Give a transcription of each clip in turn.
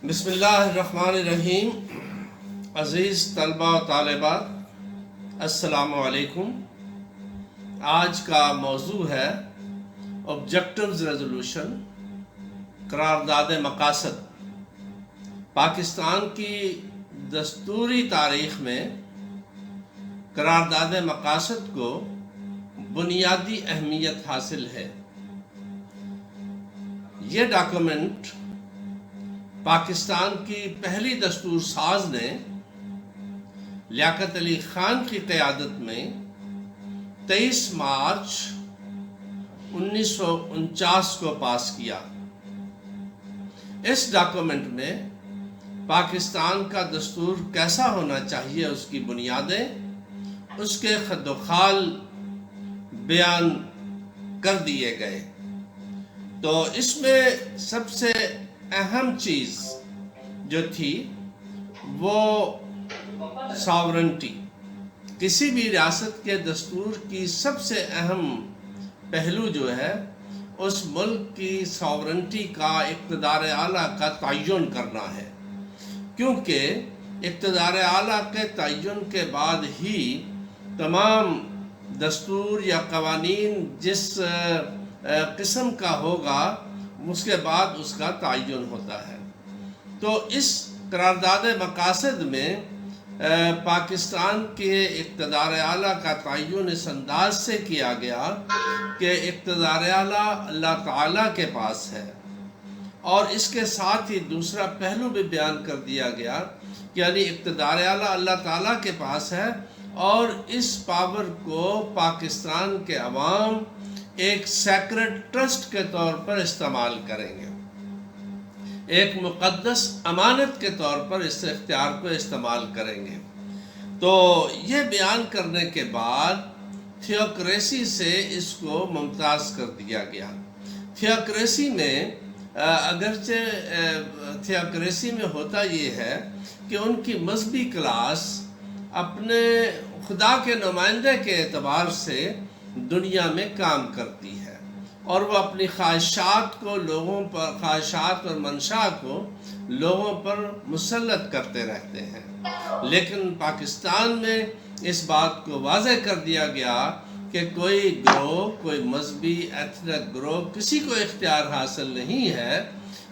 بسم اللہ الرحمن الرحیم۔ عزیز طلبہ و طالبات، السلام علیکم۔ آج کا موضوع ہے آبجیکٹیوز ریزولوشن، قرارداد مقاصد۔ پاکستان کی دستوری تاریخ میں قرارداد مقاصد کو بنیادی اہمیت حاصل ہے۔ یہ ڈاکومنٹ پاکستان کی پہلی دستور ساز نے لیاقت علی خان کی قیادت میں 23 مارچ 1949 کو پاس کیا۔ اس ڈاکومنٹ میں پاکستان کا دستور کیسا ہونا چاہیے، اس کی بنیادیں، اس کے خط و خال بیان کر دیے گئے۔ تو اس میں سب سے اہم چیز جو تھی وہ ساورنٹی۔ کسی بھی ریاست کے دستور کی سب سے اہم پہلو جو ہے اس ملک کی ساورنٹی کا، اقتدار اعلیٰ کا تعین کرنا ہے، کیونکہ اقتدار اعلیٰ کے تعین کے بعد ہی تمام دستور یا قوانین جس قسم کا ہوگا اس کے بعد اس کا تعین ہوتا ہے۔ تو اس قرارداد مقاصد میں پاکستان کے اقتدار اعلیٰ کا تعین اس انداز سے کیا گیا کہ اقتدار اعلیٰ اللہ تعالیٰ کے پاس ہے، اور اس کے ساتھ ہی دوسرا پہلو بھی بیان کر دیا گیا، یعنی اقتدار اعلیٰ اللہ تعالیٰ کے پاس ہے، اور اس پاور کو پاکستان کے عوام ایک سیکرڈ ٹرسٹ کے طور پر استعمال کریں گے، ایک مقدس امانت کے طور پر اس اختیار کو استعمال کریں گے۔ تو یہ بیان کرنے کے بعد تھیوکریسی سے اس کو ممتاز کر دیا گیا۔ تھیوکریسی میں اگرچہ تھیوکریسی میں ہوتا یہ ہے کہ ان کی مذہبی کلاس اپنے خدا کے نمائندے کے اعتبار سے دنیا میں کام کرتی ہے، اور وہ اپنی خواہشات کو لوگوں پر، خواہشات اور منشا کو لوگوں پر مسلط کرتے رہتے ہیں۔ لیکن پاکستان میں اس بات کو واضح کر دیا گیا کہ کوئی گروہ، کوئی مذہبی ایتھنک گروہ، کسی کو اختیار حاصل نہیں ہے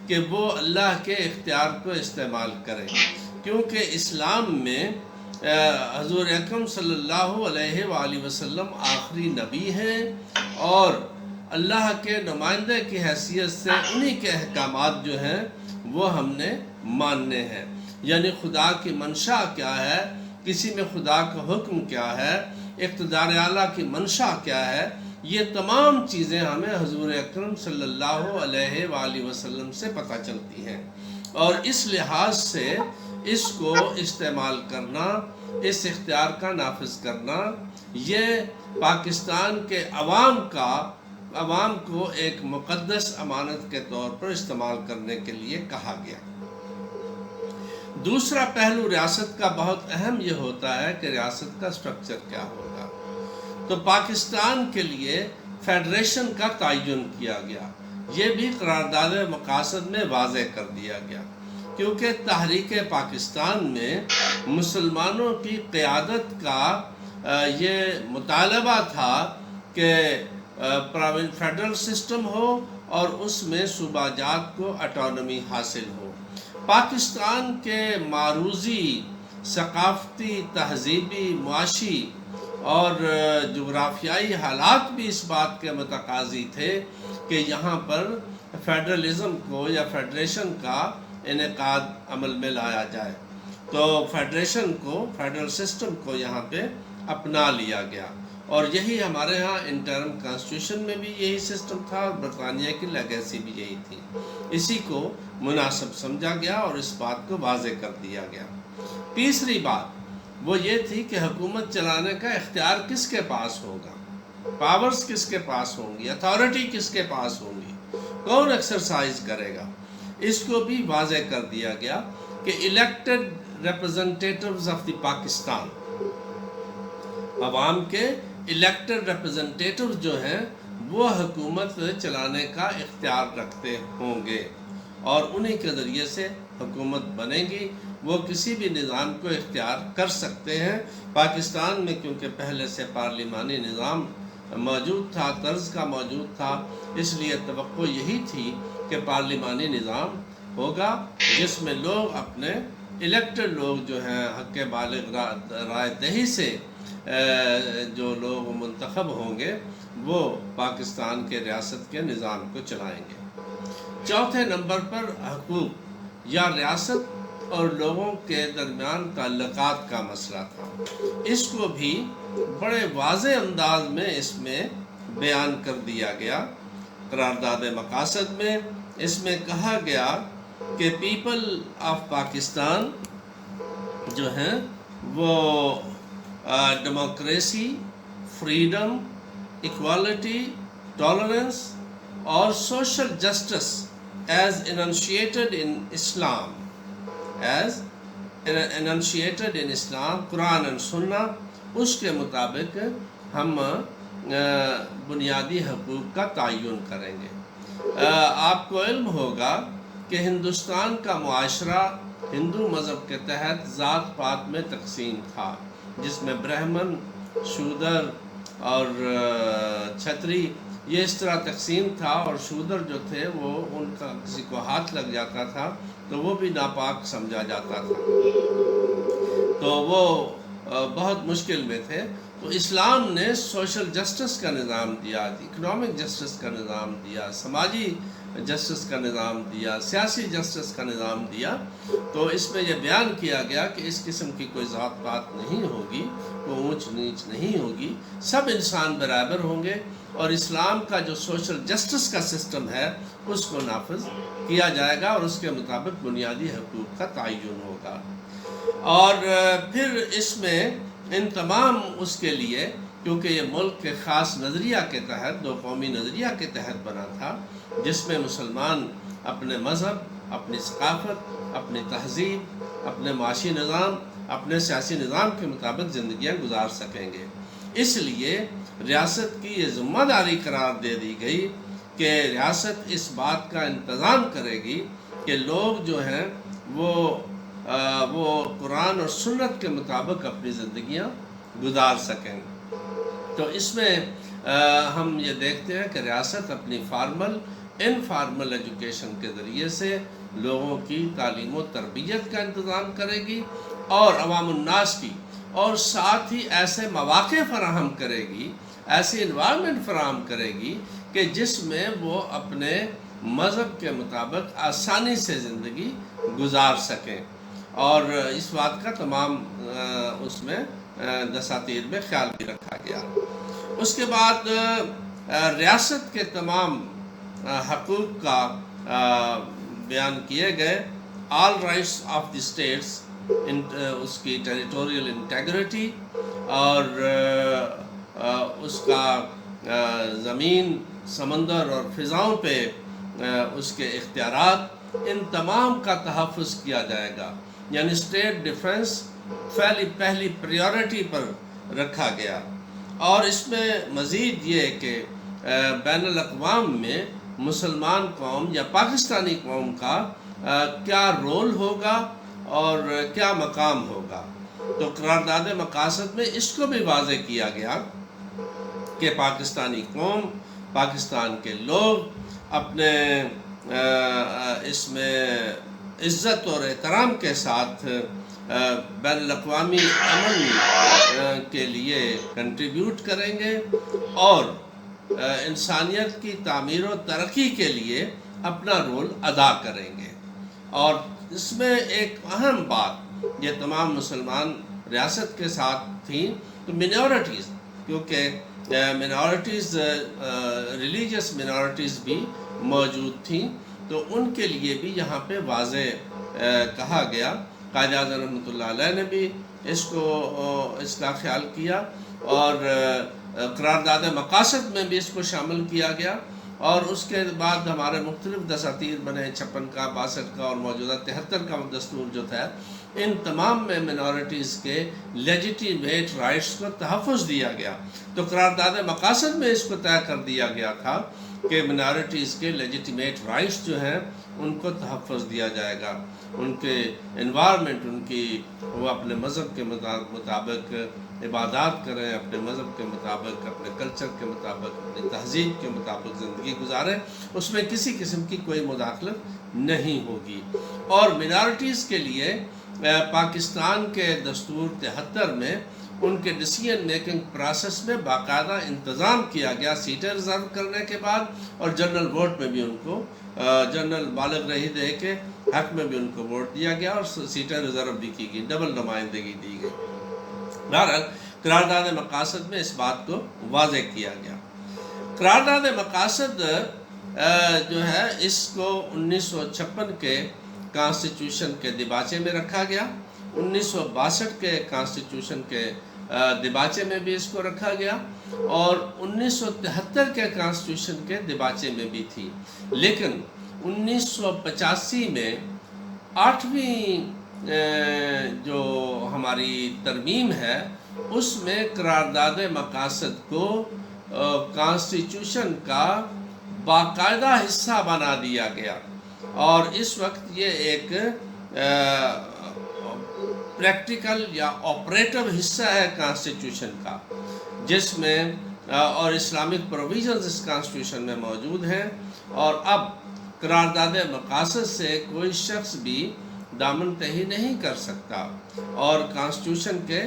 کہ وہ اللہ کے اختیار کو استعمال کرے، کیونکہ اسلام میں حضور اکرم صلی اللہ علیہ وآلہ وسلم آخری نبی ہیں، اور اللہ کے نمائندے کی حیثیت سے انہی کے احکامات جو ہیں وہ ہم نے ماننے ہیں۔ یعنی خدا کی منشا کیا ہے، کسی میں خدا کا حکم کیا ہے، اقتدار اعلیٰ کی منشا کیا ہے، یہ تمام چیزیں ہمیں حضور اکرم صلی اللہ علیہ وآلہ وسلم سے پتہ چلتی ہیں، اور اس لحاظ سے اس کو استعمال کرنا، اس اختیار کا نافذ کرنا، یہ پاکستان کے عوام کو ایک مقدس امانت کے طور پر استعمال کرنے کے لیے کہا گیا۔ دوسرا پہلو ریاست کا بہت اہم یہ ہوتا ہے کہ ریاست کا سٹرکچر کیا ہوگا۔ تو پاکستان کے لیے فیڈریشن کا تعین کیا گیا، یہ بھی قرارداد مقاصد میں واضح کر دیا گیا، کیونکہ تحریک پاکستان میں مسلمانوں کی قیادت کا یہ مطالبہ تھا کہ فیڈرل سسٹم ہو اور اس میں صوبہ جات کو اٹانومی حاصل ہو۔ پاکستان کے معروضی ثقافتی، تہذیبی، معاشی اور جغرافیائی حالات بھی اس بات کے متقاضی تھے کہ یہاں پر فیڈرلزم کو یا فیڈریشن کا انعقاد عمل میں لایا جائے۔ تو فیڈریشن کو، فیڈرل سسٹم کو یہاں پہ اپنا لیا گیا، اور یہی ہمارے ہاں انٹرم کانسٹیٹیوشن میں بھی یہی سسٹم تھا، اور برطانیہ کی لیگیسی بھی یہی تھی۔ اسی کو مناسب سمجھا گیا اور اس بات کو واضح کر دیا گیا۔ تیسری بات وہ یہ تھی کہ حکومت چلانے کا اختیار کس کے پاس ہوگا، پاورز کس کے پاس ہوں گی، اتھارٹی کس کے پاس ہوں گی، کون ایکسرسائز کرے گا۔ اس کو بھی واضح کر دیا گیا کہ elected representatives of the Pakistan, عوام کے الیکٹڈ ریپرزنٹیٹیوز جو ہیں وہ حکومت چلانے کا اختیار رکھتے ہوں گے، اور انہی کے ذریعے سے حکومت بنے گی۔ وہ کسی بھی نظام کو اختیار کر سکتے ہیں۔ پاکستان میں کیونکہ پہلے سے پارلیمانی نظام موجود تھا، طرز کا موجود تھا، اس لیے توقع یہی تھی کہ پارلیمانی نظام ہوگا جس میں لوگ اپنے الیکٹڈ لوگ جو ہیں حق بالغ رائے دہی سے جو لوگ منتخب ہوں گے وہ پاکستان کے ریاست کے نظام کو چلائیں گے۔ چوتھے نمبر پر حقوق یا ریاست اور لوگوں کے درمیان تعلقات کا مسئلہ تھا۔ اس کو بھی بڑے واضح انداز میں اس میں بیان کر دیا گیا۔ قرارداد مقاصد میں اس میں کہا گیا کہ پیپل آف پاکستان جو ہیں وہ ڈیموکریسی، فریڈم، ایکوالٹی، ٹالرنس اور سوشل جسٹس ایز اننشیٹڈ ان اسلام قرآن و سنہ، اس کے مطابق ہم بنیادی حقوق کا تعین کریں گے۔ آپ کو علم ہوگا کہ ہندوستان کا معاشرہ ہندو مذہب کے تحت ذات پات میں تقسیم تھا، جس میں برہمن، شودر اور چھتری یہ اس طرح تقسیم تھا، اور شودر جو تھے وہ ان کا کسی کو ہاتھ لگ جاتا تھا تو وہ بھی ناپاک سمجھا جاتا تھا، تو وہ بہت مشکل میں تھے۔ تو اسلام نے سوشل جسٹس کا نظام دیا، اکنامک جسٹس کا نظام دیا، سماجی جسٹس کا نظام دیا، سیاسی جسٹس کا نظام دیا۔ تو اس میں یہ بیان کیا گیا کہ اس قسم کی کوئی ذات پات نہیں ہوگی، کوئی اونچ نیچ نہیں ہوگی، سب انسان برابر ہوں گے، اور اسلام کا جو سوشل جسٹس کا سسٹم ہے اس کو نافذ کیا جائے گا، اور اس کے مطابق بنیادی حقوق کا تعین ہوگا۔ اور پھر اس میں ان تمام اس کے لیے، کیونکہ یہ ملک کے خاص نظریہ کے تحت، دو قومی نظریہ کے تحت بنا تھا، جس میں مسلمان اپنے مذہب، اپنی ثقافت، اپنی تہذیب، اپنے معاشی نظام، اپنے سیاسی نظام کے مطابق زندگیاں گزار سکیں گے۔ اس لیے ریاست کی یہ ذمہ داری قرار دے دی گئی کہ ریاست اس بات کا انتظام کرے گی کہ لوگ جو ہیں وہ قرآن اور سنت کے مطابق اپنی زندگیاں گزار سکیں۔ تو اس میں ہم یہ دیکھتے ہیں کہ ریاست اپنی انفارمل ایجوکیشن کے ذریعے سے لوگوں کی تعلیم و تربیت کا انتظام کرے گی، اور عوام الناس کی، اور ساتھ ہی ایسے مواقع فراہم کرے گی، ایسی انوائرمنٹ فراہم کرے گی کہ جس میں وہ اپنے مذہب کے مطابق آسانی سے زندگی گزار سکیں، اور اس بات کا تمام اس میں دساتیر میں خیال بھی رکھا گیا۔ اس کے بعد ریاست کے تمام حقوق کا بیان کیے گئے۔ آل رائٹس آف دی اسٹیٹس، اس کی ٹیریٹوریل انٹیگریٹی، اور اس کا زمین، سمندر اور فضاؤں پہ اس کے اختیارات، ان تمام کا تحفظ کیا جائے گا، یعنی اسٹیٹ ڈیفنس پہلی پریورٹی پر رکھا گیا۔ اور اس میں مزید یہ کہ بین الاقوام میں مسلمان قوم یا پاکستانی قوم کا کیا رول ہوگا اور کیا مقام ہوگا۔ تو قرارداد مقاصد میں اس کو بھی واضح کیا گیا کہ پاکستانی قوم، پاکستان کے لوگ اپنے اس میں عزت اور احترام کے ساتھ بین الاقوامی امن کے لیے کنٹریبیوٹ کریں گے، اور انسانیت کی تعمیر و ترقی کے لیے اپنا رول ادا کریں گے۔ اور اس میں ایک اہم بات یہ تمام مسلمان ریاست کے ساتھ تھیں، تو منورٹیز، کیونکہ منورٹیز ریلیجس منورٹیز بھی موجود تھیں، تو ان کے لیے بھی یہاں پہ واضح کہا گیا۔ قائد اعظم رحمۃ اللہ علیہ نے بھی اس کا خیال کیا، اور قرارداد مقاصد میں بھی اس کو شامل کیا گیا اور اس کے بعد ہمارے مختلف دساتیر بنے 56 کا 62 کا اور موجودہ 73 کا دستور جو تھا، ان تمام میں منارٹیز کے لیجیٹیمیٹ رائٹس کو تحفظ دیا گیا۔ تو قرارداد مقاصد میں اس کو طے کر دیا گیا تھا کہ منارٹیز کے لیجیٹیمیٹ رائٹس جو ہیں ان کو تحفظ دیا جائے گا، ان کے انوائرمنٹ، ان کی وہ اپنے مذہب کے مطابق عبادات کریں، اپنے مذہب کے مطابق، اپنے کلچر کے مطابق، اپنی تہذیب کے مطابق زندگی گزاریں، اس میں کسی قسم کی کوئی مداخلت نہیں ہوگی۔ اور منارٹیز کے لیے پاکستان کے دستور 73 میں ان کے ڈیسیژن میکنگ پروسیس میں باقاعدہ انتظام کیا گیا، سیٹیں ریزرو کرنے کے بعد، اور جنرل ووٹ میں بھی ان کو جنرل بالغ رہی دے کے حق میں بھی ان کو ووٹ دیا گیا، اور سیٹیں ریزرو بھی کی گئی، ڈبل نمائندگی دی گئی۔ بہرحال قرارداد مقاصد میں اس بات کو واضح کیا گیا۔ قرارداد مقاصد جو ہے اس کو 1956 کے کانسٹیٹیوشن کے دیباچے میں رکھا گیا، 1962 کے کانسٹیٹیوشن کے دیباچے میں بھی اس کو رکھا گیا، اور 1973 کے کانسٹیٹیوشن کے دیباچے میں بھی تھی۔ لیکن 1985 میں 8ویں جو ہماری ترمیم ہے اس میں قرارداد مقاصد کو کانسٹیٹیوشن کا باقاعدہ حصہ بنا دیا گیا، اور اس وقت یہ ایک پریکٹیکل یا آپریٹو حصہ ہے کانسٹیٹیوشن کا، جس میں اور اسلامک پروویژنز اس کانسٹیٹیوشن میں موجود ہیں، اور اب قرارداد مقاصد سے کوئی شخص بھی دامن تہی نہیں کر سکتا، اور کانسٹیٹیوشن کے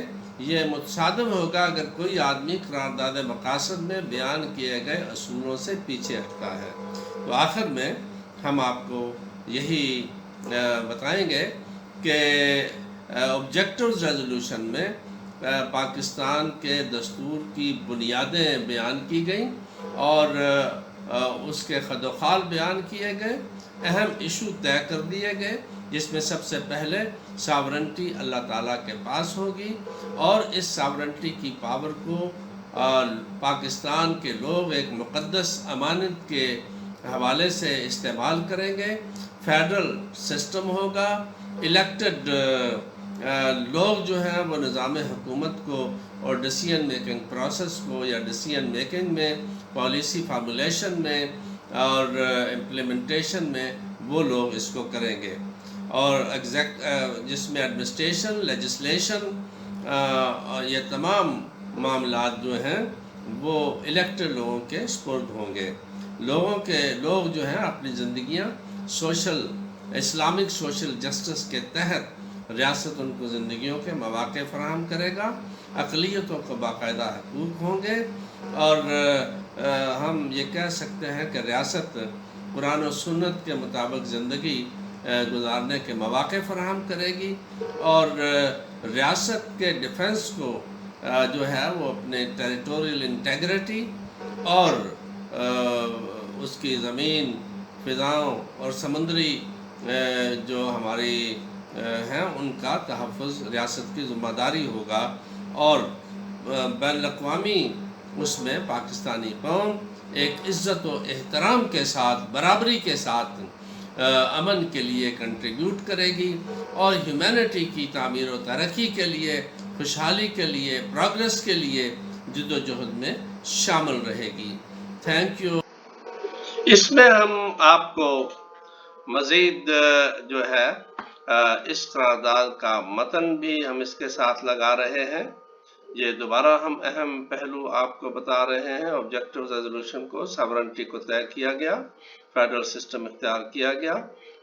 یہ متصادم ہوگا اگر کوئی آدمی قرارداد مقاصد میں بیان کیے گئے اصولوں سے پیچھے ہٹتا ہے۔ تو آخر میں ہم آپ کو یہی بتائیں گے کہ آبجیکٹیوز ریزولوشن میں پاکستان کے دستور کی بنیادیں بیان کی گئیں، اور اس کے خد و خال بیان کیے گئے، اہم ایشو طے کر دیے گئے، جس میں سب سے پہلے ساورنٹی اللہ تعالیٰ کے پاس ہوگی، اور اس ساورنٹی کی پاور کو پاکستان کے لوگ ایک مقدس امانت کے حوالے سے استعمال کریں گے، فیڈرل سسٹم ہوگا، الیکٹڈ لوگ جو ہیں وہ نظام حکومت کو اور ڈیسیژن میکنگ پروسیس کو یا ڈیسیژن میکنگ میں، پالیسی فارمولیشن میں اور امپلیمنٹیشن میں وہ لوگ اس کو کریں گے، اور جس میں ایڈمنسٹریشن، لیجسلیشن، یہ تمام معاملات جو ہیں وہ الیکٹڈ لوگوں کے سپرد ہوں گے۔ لوگ جو ہیں اپنی زندگیاں اسلامک سوشل جسٹس کے تحت ریاست ان کو زندگیوں کے مواقع فراہم کرے گا، اقلیتوں کو باقاعدہ حقوق ہوں گے، اور ہم یہ کہہ سکتے ہیں کہ ریاست قرآن و سنت کے مطابق زندگی گزارنے کے مواقع فراہم کرے گی، اور ریاست کے ڈیفنس کو جو ہے وہ اپنے ٹیریٹوریل انٹیگریٹی اور اس کی زمین، فضاؤں اور سمندری جو ہماری ہیں ان کا تحفظ ریاست کی ذمہ داری ہوگا، اور بین الاقوامی اس میں پاکستانی قوم ایک عزت و احترام کے ساتھ، برابری کے ساتھ امن کے لیے کنٹریبیوٹ کرے گی، اور ہیومینٹی کی تعمیر و ترقی کے لیے، خوشحالی کے لیے، پروگریس کے لیے جد و جہد میں شامل رہے گی۔ Thank you. اس میں ہم آپ کو مزید جو ہے اس قرارداد کا متن بھی ہم اس کے ساتھ لگا رہے ہیں۔ یہ دوبارہ ہم اہم پہلو آپ کو بتا رہے ہیں۔ آبجیکٹیو ریزولوشن کو، ساورنٹی کو طے کیا گیا، فیڈرل سسٹم اختیار کیا گیا،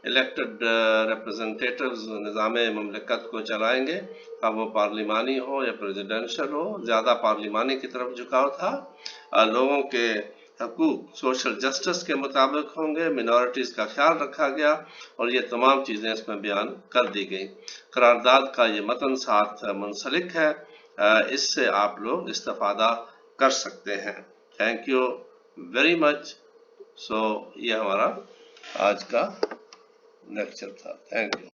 الیکٹڈ ریپرزنٹیٹیوز نظام مملکت کو چلائیں گے، اب وہ پارلیمانی ہو یا پریزیڈنشل ہو، زیادہ پارلیمانی کی طرف جھکاؤ تھا، لوگوں کے حقوق سوشل جسٹس کے مطابق ہوں گے، منارٹیز کا خیال رکھا گیا، اور یہ تمام چیزیں اس میں بیان کر دی گئی۔ قرارداد کا یہ متن ساتھ منسلک ہے، اس سے آپ لوگ استفادہ کر سکتے ہیں۔ Thank you very much. یہ ہمارا آج کا لیکچر تھا۔ Thank you.